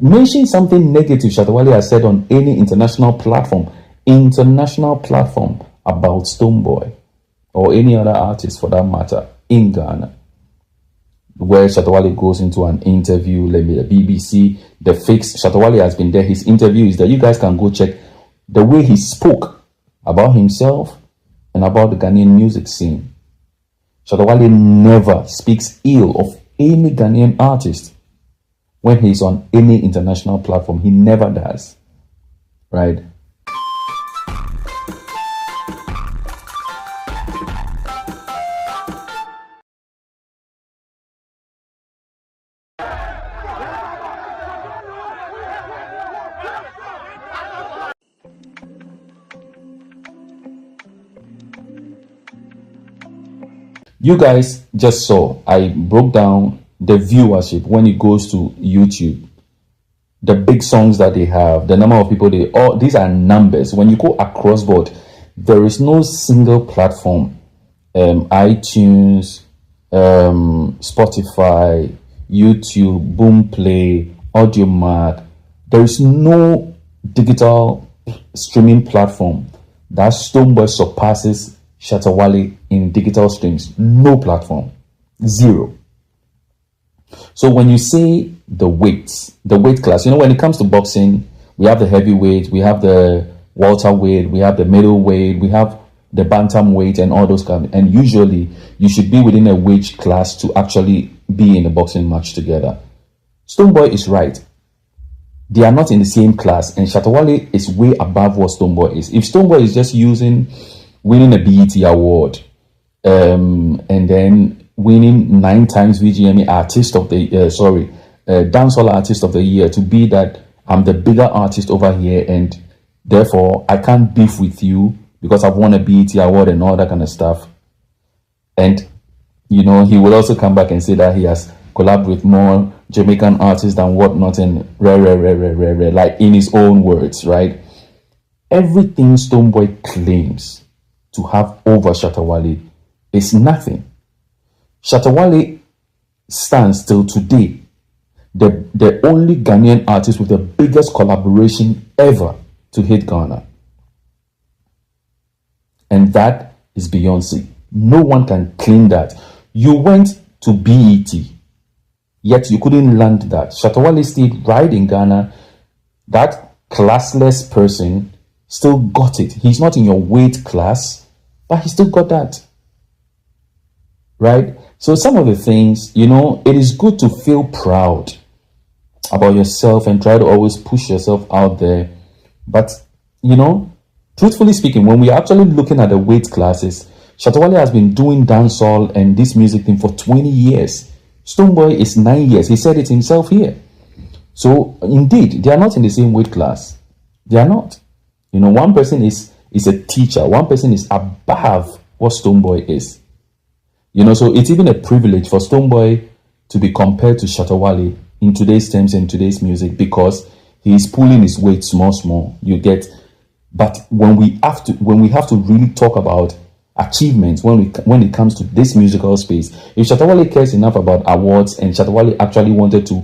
Mention something negative Shatta Wale has said on any international platform about Stoneboy or any other artist for that matter in Ghana, where Shatta Wale goes into an interview, like the BBC, the fix. Shatta Wale has been there. His interview is that you guys can go check the way he spoke about himself and about the Ghanaian music scene. Shatta Wale never speaks ill of any Ghanaian artist when he's on any international platform. He never does, right? You guys just saw, I broke down the viewership when it goes to YouTube, the big songs that they have, the number of people these are numbers. When you go across board, there is no single platform, iTunes, Spotify, YouTube, Boomplay, Audiomack. There is no digital streaming platform that Stoneboy surpasses Shatta Wale in digital streams. No platform. Zero. So when you say the weight class, when it comes to boxing, we have the heavyweight, we have the welterweight, we have the middleweight, we have the bantamweight and all those kind. And usually you should be within a weight class to actually be in a boxing match together. Stoneboy is right. They are not in the same class, and Shatta Wale is way above what Stoneboy is. If Stoneboy is just winning a BET award, and then winning 9 times VGMA dancehall artist of the year, to be that I'm the bigger artist over here and therefore I can't beef with you because I've won a BET award and all that kind of stuff. And he will also come back and say that he has collabed with more Jamaican artists than whatnot and like in his own words, right? Everything Stoneboy claims to have over Shatta Wale is nothing. Shatta Wale stands till today the only Ghanaian artist with the biggest collaboration ever to hit Ghana. And that is Beyonce. No one can claim that. You went to BET, yet you couldn't land that. Shatta Wale stayed right in Ghana. That classless person still got it. He's not in your weight class, but he still got that. Right? So some of the things, it is good to feel proud about yourself and try to always push yourself out there. But, truthfully speaking, when we are actually looking at the weight classes, Shatta Wale has been doing dancehall and this music thing for 20 years. Stoneboy is 9 years. He said it himself here. So, indeed, they are not in the same weight class. They are not. One person is a teacher. One person is above what Stoneboy is. So it's even a privilege for Stoneboy to be compared to Shatta Wale in today's terms and today's music, because he is pulling his weight small. You get, but when we have to really talk about achievements when it comes to this musical space, if Shatta Wale cares enough about awards and Shatta Wale actually wanted to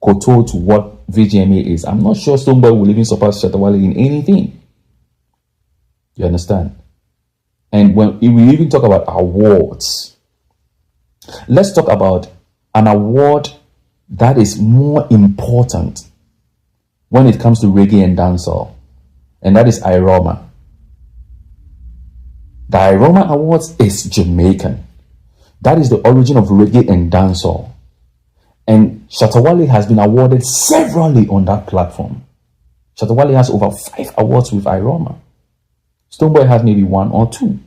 kowtow to what VGMA is, I'm not sure Stoneboy will even surpass Shatta Wale in anything. You understand? And when we even talk about awards, let's talk about an award that is more important when it comes to reggae and dancehall, and that is IROMA. The IROMA Awards is Jamaican. That is the origin of reggae and dancehall. And Shatta Wale has been awarded severally on that platform. Shatta Wale has over 5 awards with IROMA. Stoneboy has maybe 1 or 2.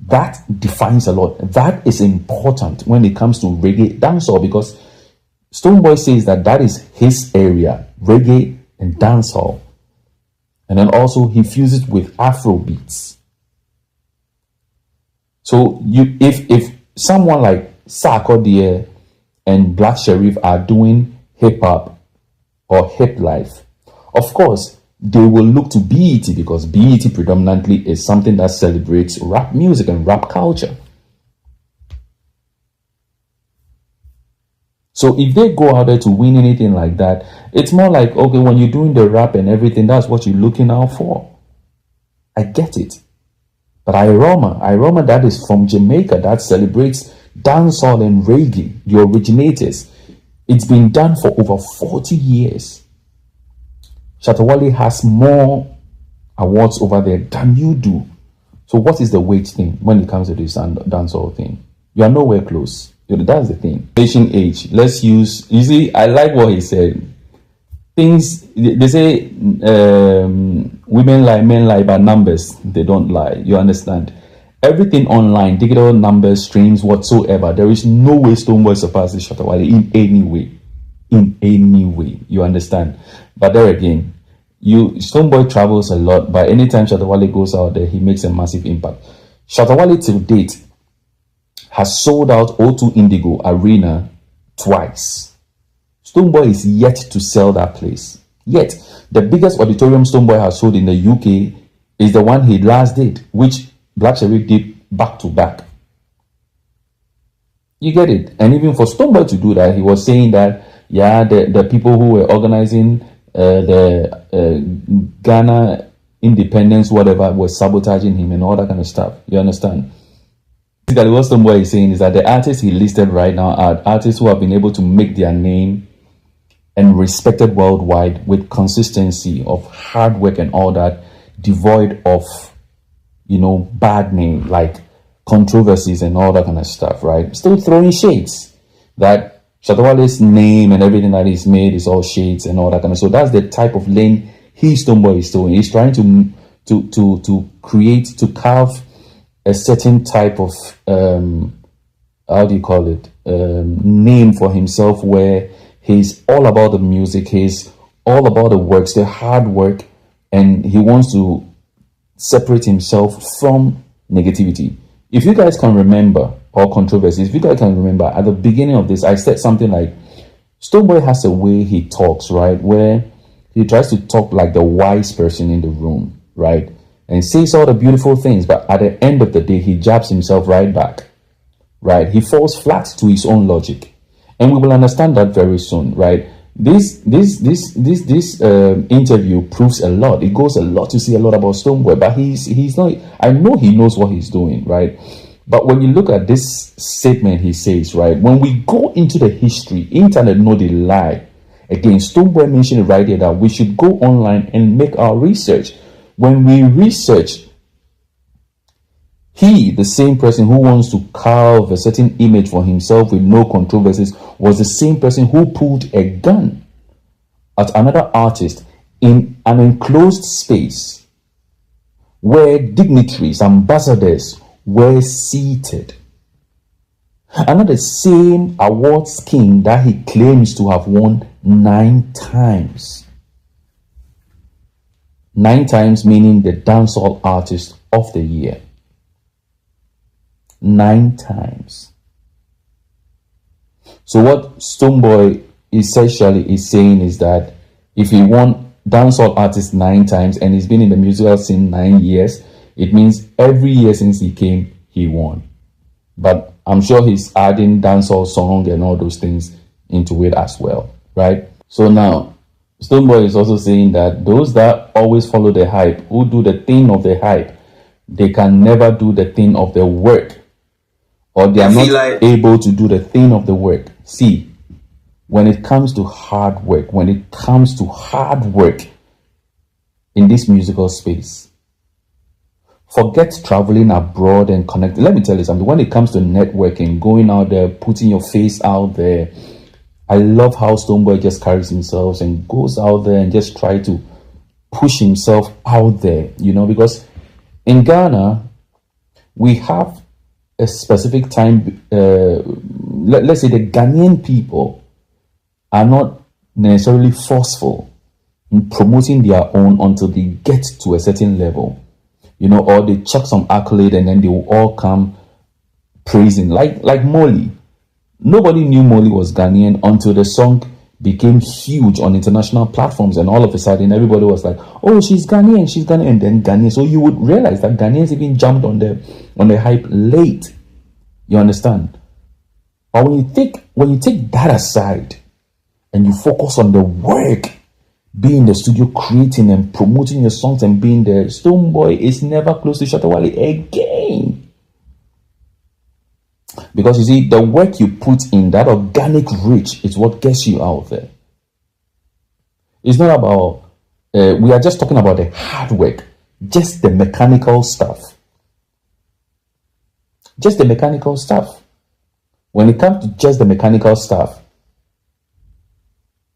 That defines a lot. That is important when it comes to reggae dancehall, because Stoneboy says that is his area, reggae and dancehall. And then also he fuses with Afro beats. So if someone like Sarkodie and Black Sherif are doing hip hop or hip life, of course they will look to BET, because BET predominantly is something that celebrates rap music and rap culture. So if they go out there to win anything like that, it's more like, okay, when you're doing the rap and everything, that's what you're looking out for. I get it. But Iroma that is from Jamaica, that celebrates dancehall and reggae, the originators. It's been done for over 40 years. Shatta Wale has more awards over there than you do. So what is the weight thing when it comes to this dancehall thing? You are nowhere close. That's the thing. Patient age. Let's use, you see, I like what he said. Things, they say women lie, men lie, but numbers, they don't lie. You understand? Everything online, digital numbers, streams, whatsoever, there is no way Stoneboy surpasses Shatta Wale in any way. In any way. You understand? But there again, Stoneboy travels a lot, but anytime Shatta Wale goes out there, he makes a massive impact. Shatta Wale till date has sold out O2 Indigo Arena twice. Stoneboy is yet to sell that place. Yet, the biggest auditorium Stoneboy has sold in the UK is the one he last did, which Black Sherif did back to back. You get it? And even for Stoneboy to do that, he was saying that, yeah, the people who were organizing the Ghana independence, whatever, was sabotaging him and all that kind of stuff. You understand? Basically, what Stoneboy is saying is that the artists he listed right now are artists who have been able to make their name and respected worldwide with consistency of hard work and all that, devoid of, bad name like controversies and all that kind of stuff, right? Still throwing shades that Shatta Wale's name and everything that he's made is all shades and all that kind of. So that's the type of lane Stoneboy is doing. He's trying to carve a certain type of how do you call it, name for himself, where he's all about the music, he's all about the works, the hard work, and he wants to separate himself from negativity. If you guys can remember, or controversies, if you guys can remember, at the beginning of this, I said something like, Stoneboy has a way he talks, right, where he tries to talk like the wise person in the room, right, and says all the beautiful things, but at the end of the day, he jabs himself right back, right? He falls flat to his own logic. And we will understand that very soon, right? This interview proves a lot. It goes a lot to see a lot about Stoneboy, but he's not, I know he knows what he's doing, right? But when you look at this statement he says, right, when we go into the history, internet know the lie. Again, Stoneboy mentioned right here that we should go online and make our research. When we research, he, the same person who wants to carve a certain image for himself with no controversies, was the same person who pulled a gun at another artist in an enclosed space where dignitaries, ambassadors were seated. Another same awards king that he claims to have won 9 times. 9 times meaning the dancehall artist of the year. 9 times. So what Stoneboy essentially is saying is that if he won dancehall artist 9 times and he's been in the musical scene 9 years, it means every year since he came, he won. But I'm sure he's adding dancehall song and all those things into it as well, right? So now, Stoneboy is also saying that those that always follow the hype, who do the thing of the hype, they can never do the thing of the work, or they are not able to do the thing of the work. See, when it comes to hard work, in this musical space, forget traveling abroad and connecting. Let me tell you something. When it comes to networking, going out there, putting your face out there, I love how Stoneboy just carries himself and goes out there and just try to push himself out there, because in Ghana, we have a specific time. Let's say the Ghanaian people are not necessarily forceful in promoting their own until they get to a certain level, or they chuck some accolade and then they will all come praising, like Molly. Nobody knew Molly was Ghanaian until the song became huge on international platforms, and all of a sudden everybody was like, oh, she's Ghanaian, and then Ghanaian. So you would realize that Ghanaians even jumped on the hype late. You understand? But when you take that aside and you focus on the work, being in the studio, creating and promoting your songs and being there, Stoneboy is never close to Shatta Wale again. Because you see, the work you put in, that organic reach, is what gets you out there. It's not about, we are just talking about the hard work, just the mechanical stuff. Just the mechanical stuff. When it comes to just the mechanical stuff,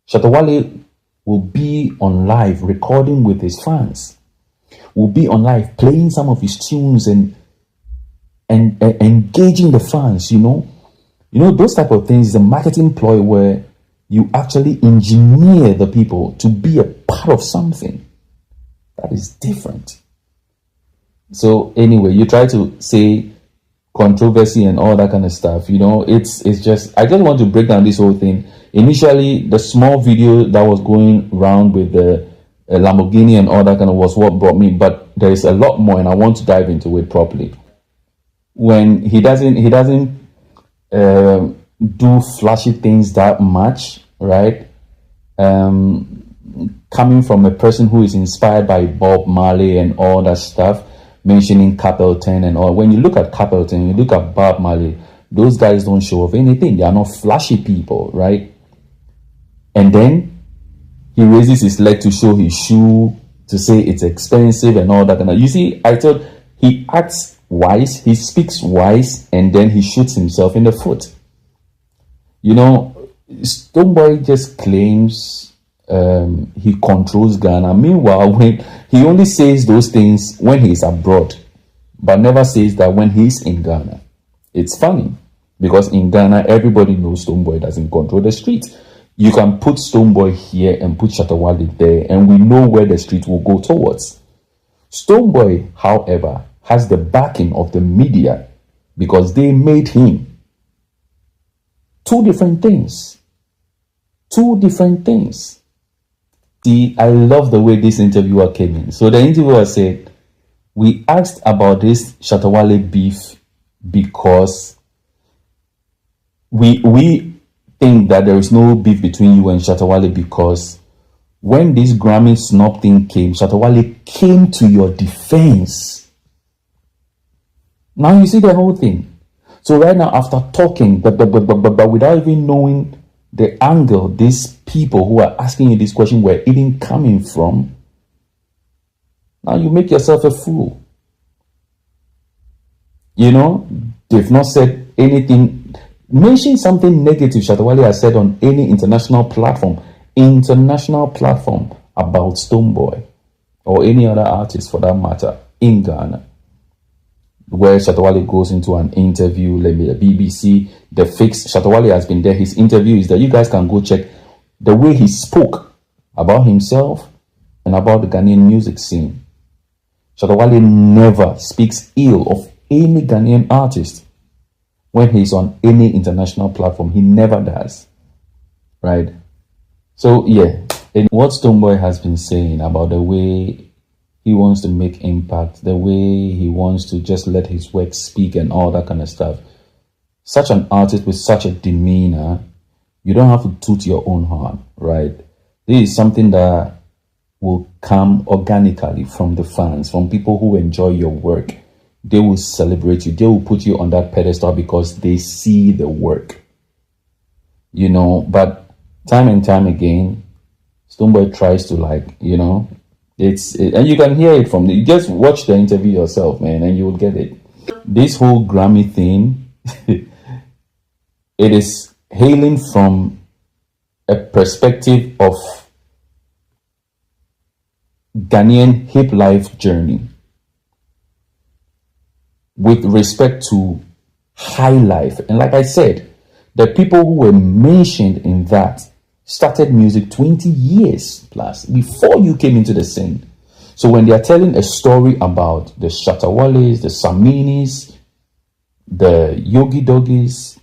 Shatta Wale will be on live recording with his fans, will be on live playing some of his tunes and engaging the fans, you know, those type of things is a marketing ploy where you actually engineer the people to be a part of something that is different. So anyway, you try to say controversy and all that kind of stuff, it's just, I just want to break down this whole thing. Initially, the small video that was going around with the Lamborghini and all that kind of was what brought me, but there is a lot more and I want to dive into it properly. When he doesn't do flashy things that much, right? Coming from a person who is inspired by Bob Marley and all that stuff, mentioning Capleton and all. When you look at Capleton, you look at Bob Marley, those guys don't show off anything. They are not flashy people, right? And then he raises his leg to show his shoe, to say it's expensive and all that kind of. You see, I thought he acts wise, he speaks wise, and then he shoots himself in the foot. Stoneboy just claims he controls Ghana. Meanwhile, when he only says those things when he's abroad, but never says that when he's in Ghana. It's funny because in Ghana, everybody knows Stoneboy doesn't control the streets. You can put Stoneboy here and put Shatta Wale there, and we know where the street will go towards. Stoneboy, however, has the backing of the media because they made him. Two different things. See, I love the way this interviewer came in. So the interviewer said, we asked about this Shatta Wale beef because we think that there is no beef between you and Shatta Wale because when this Grammy snob thing came, Shatta Wale came to your defense. Now you see the whole thing. So right now, after talking, but without even knowing the angle these people who are asking you this question were even coming from, now you make yourself a fool. They've not said anything. Mention something negative Shatta Wale has said on any international platform about Stoneboy or any other artist for that matter in Ghana. Where Shatta Wale goes into an interview, like the BBC, the fix, Shatta Wale has been there. His interview is that you guys can go check the way he spoke about himself and about the Ghanaian music scene. Shatta Wale never speaks ill of any Ghanaian artist when he's on any international platform. He never does, right? So yeah, and what Stoneboy has been saying about the way he wants to make impact, the way he wants to just let his work speak and all that kind of stuff. Such an artist with such a demeanor, you don't have to toot your own horn, right? This is something that will come organically from the fans, from people who enjoy your work. They will celebrate you. They will put you on that pedestal because they see the work. But time and time again, Stoneboy tries to and you can hear it from you just watch the interview yourself, man, and you will get it. This whole Grammy thing, it is hailing from a perspective of Ghanaian hip life journey with respect to high life. And like I said, the people who were mentioned in that started music 20 years plus before you came into the scene. So when they are telling a story about the Shatta Wales, the Saminis, the Yogi Doggies,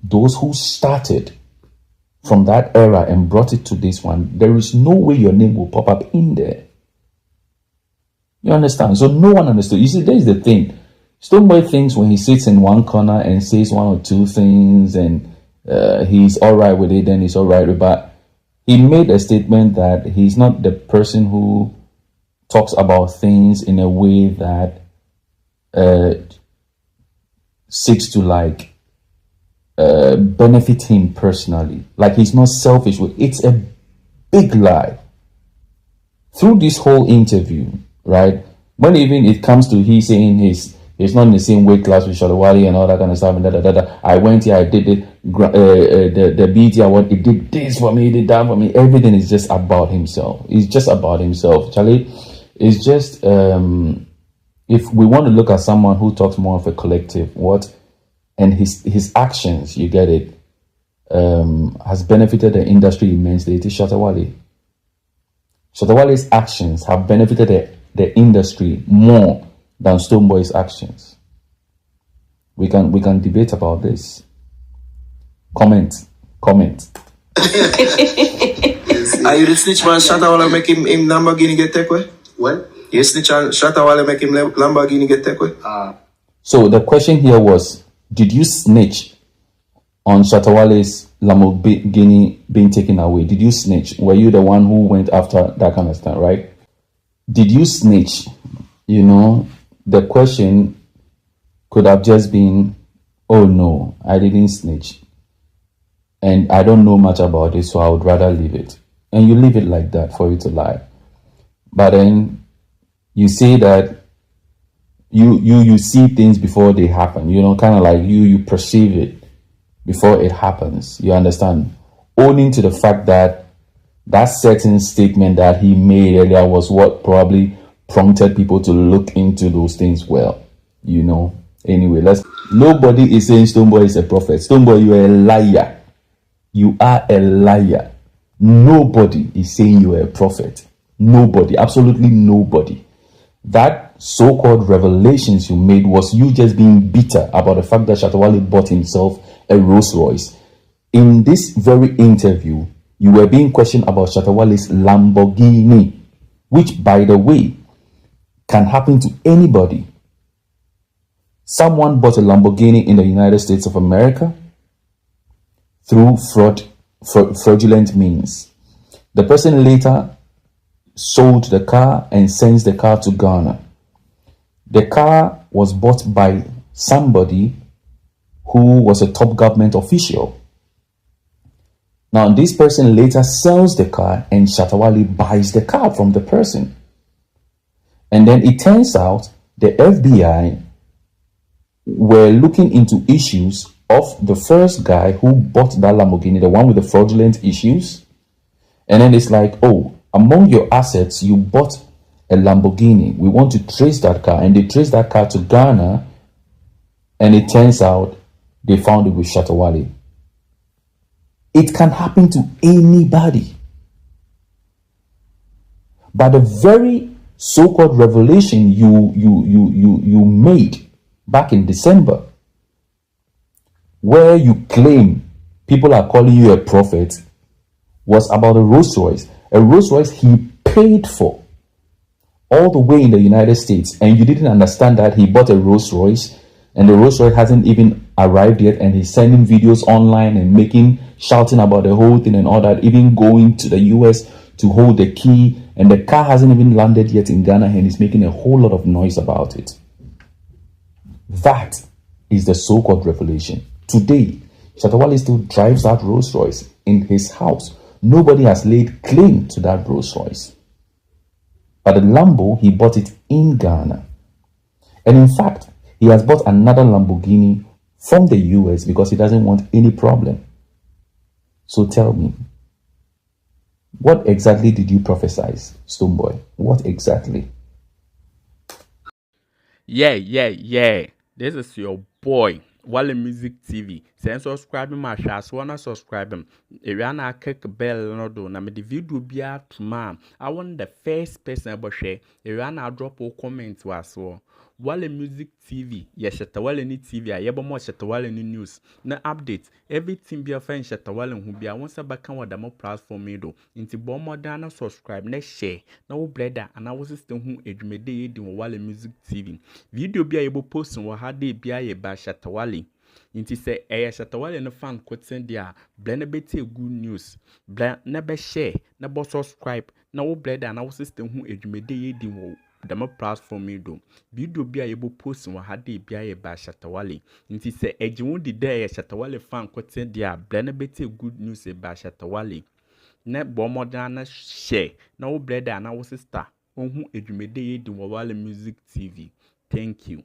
those who started from that era and brought it to this one, there is no way your name will pop up in there. You understand? So no one understood. You see, there is the thing. Stoneboy thinks when he sits in one corner and says one or two things and he's all right with it, then he's all right with it. But he made a statement that he's not the person who talks about things in a way that seeks to like benefit him personally. Like he's not selfish with it's a big lie. Through this whole interview, right? When even it comes to he saying he's not in the same weight class with Shatta Wale and all that kind of stuff and I went here, I did it, the BT Award, it did this for me, it did that for me. Everything is just about himself. It's just about himself. Charlie, it's just if we want to look at someone who talks more of a collective, and his actions, you get it, has benefited the industry immensely. It is Shatta Wale. Shatta Wale's actions have benefited the industry more than Stoneboy's actions. We can debate about this. Comment. Are you the snitch man? Shatta Wale make him Lamborghini get take away? What? You snitch on Shatta Wale make him Lamborghini get take away? So the question here was, did you snitch on Shatta Wale's Lamborghini being taken away? Did you snitch? Were you the one who went after that kind of stuff, right? Did you snitch? You know, the question could have just been, oh no, I didn't snitch. And I don't know much about it, so I would rather leave it. And you leave it like that for you to lie. But then you say that you see things before they happen, you know, kind of like you perceive it before it happens. You understand? Owning to the fact that that certain statement that he made earlier was what probably prompted people to look into those things well, you know. Anyway, nobody is saying Stoneboy is a prophet. Stoneboy, you are a liar. You are a liar. Nobody is saying you are a prophet. Nobody, absolutely nobody. That so-called revelations you made was you just being bitter about the fact that Shatta Wale bought himself a Rolls Royce. In this very interview, you were being questioned about Shatta Wale's Lamborghini, which, by the way, can happen to anybody. Someone bought a Lamborghini in the United States of America through fraudulent means. The person later sold the car and sends the car to Ghana. The car was bought by somebody who was a top government official. Now, this person later sells the car and Shatta Wale buys the car from the person. And then it turns out the FBI were looking into issues of the first guy who bought that Lamborghini, the one with the fraudulent issues. And then it's like, oh, among your assets, you bought a Lamborghini. We want to trace that car. And they traced that car to Ghana. And it turns out they found it with Shatta Wale. It can happen to anybody. But the very so-called revelation you made back in December, where you claim people are calling you a prophet, was about a Rolls Royce. A Rolls Royce he paid for all the way in the United States. And you didn't understand that he bought a Rolls Royce and the Rolls Royce hasn't even arrived yet. And he's sending videos online and shouting about the whole thing and all that, even going to the US to hold the key. And the car hasn't even landed yet in Ghana and he's making a whole lot of noise about it. That is the so-called revelation. Today, Shatta Wale still drives that Rolls Royce in his house. Nobody has laid claim to that Rolls Royce. But the Lambo, he bought it in Ghana. And in fact, he has bought another Lamborghini from the US because he doesn't want any problem. So tell me, what exactly did you prophesize, Stoneboy? What exactly? Yeah. This is your boy, Wale Music TV. Send subscribe my shots, wanna subscribe him. If you wanna click bell no do na me the video be out tomorrow. I want the first person about share. If you wanna drop a comment was so Wale Music TV, yes, Shatta Wale ni TV, a yebo mo Shatta Wale ni news, na update, everything be a fan Shatta Wale who be a once a back on the platform do, into bomb more than subscribe, next share, na wo brother, and I was system who edumede di Wale Music TV. Video be able post on what had they be a ba Shatta Wale. Inti say Shatta Wale no fan quoting dia blend beti good news blend never share never subscribe na wo brother na wo system who edumede di wo dama platform do video bi a yebo post wa hade bi a ba Shatta Wale inti say ejiwon di there Shatta Wale fan quoting dia blend beti good news ba Shatta Wale na bomodan na share na wo brother na wo sister who edumede di Wale Music TV. Thank you.